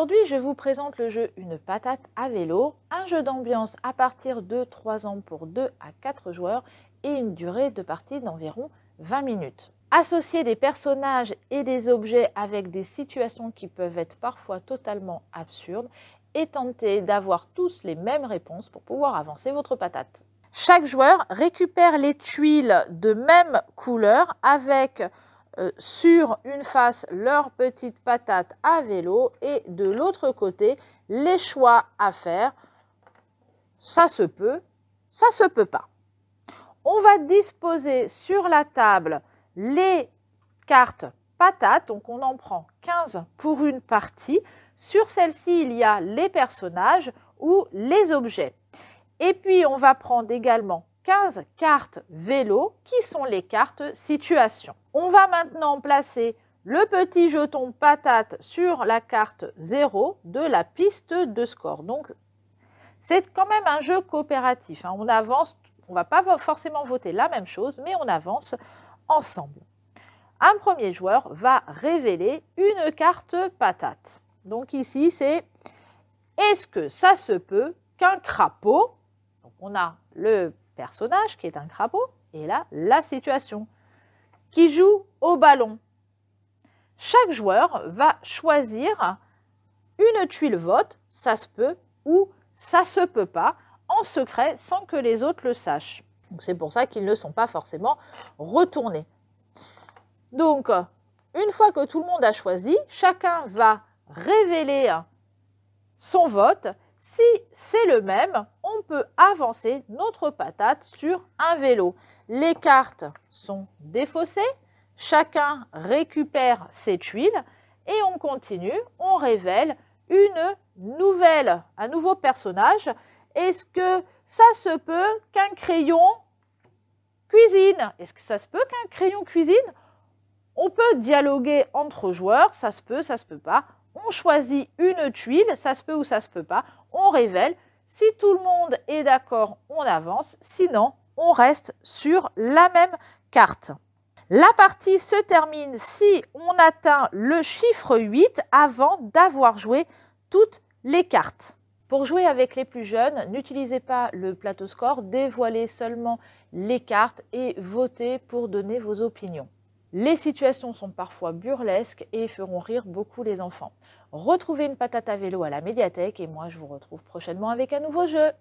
Aujourd'hui, je vous présente le jeu Une patate à vélo, un jeu d'ambiance à partir de 3 ans pour 2 à 4 joueurs et une durée de partie d'environ 20 minutes. Associer des personnages et des objets avec des situations qui peuvent être parfois totalement absurdes et tenter d'avoir tous les mêmes réponses pour pouvoir avancer votre patate. Chaque joueur récupère les tuiles de même couleur avec sur une face leur petite patate à vélo et de l'autre côté les choix à faire. Ça se peut, ça se peut pas. On va disposer sur la table les cartes patates, donc on en prend 15 pour une partie. Sur celle-ci, il y a les personnages ou les objets. Et puis, on va prendre également 15 cartes vélo qui sont les cartes situation. On va maintenant placer le petit jeton patate sur la carte 0 de la piste de score. Donc, c'est quand même un jeu coopératif. On avance, on ne va pas forcément voter la même chose, mais on avance ensemble. Un premier joueur va révéler une carte patate. Donc ici, c'est est-ce que ça se peut qu'un crapaud, donc on a le personnage qui est un crapaud, et là, la situation, qui joue au ballon. Chaque joueur va choisir une tuile vote, ça se peut ou ça se peut pas, en secret sans que les autres le sachent. C'est pour ça qu'ils ne sont pas forcément retournés. Donc, une fois que tout le monde a choisi, chacun va révéler son vote. Si c'est le même, on peut avancer notre patate sur un vélo. Les cartes sont défaussées, chacun récupère ses tuiles et on continue, on révèle un nouveau personnage. Est-ce que ça se peut qu'un crayon cuisine? Est-ce que ça se peut qu'un crayon cuisine? On peut dialoguer entre joueurs, ça se peut pas. On choisit une tuile, ça se peut ou ça se peut pas. On révèle. Si tout le monde est d'accord, on avance. Sinon, on reste sur la même carte. La partie se termine si on atteint le chiffre 8 avant d'avoir joué toutes les cartes. Pour jouer avec les plus jeunes, n'utilisez pas le plateau score, dévoilez seulement les cartes et votez pour donner vos opinions. Les situations sont parfois burlesques et feront rire beaucoup les enfants. Retrouvez une patate à vélo à la médiathèque et moi je vous retrouve prochainement avec un nouveau jeu.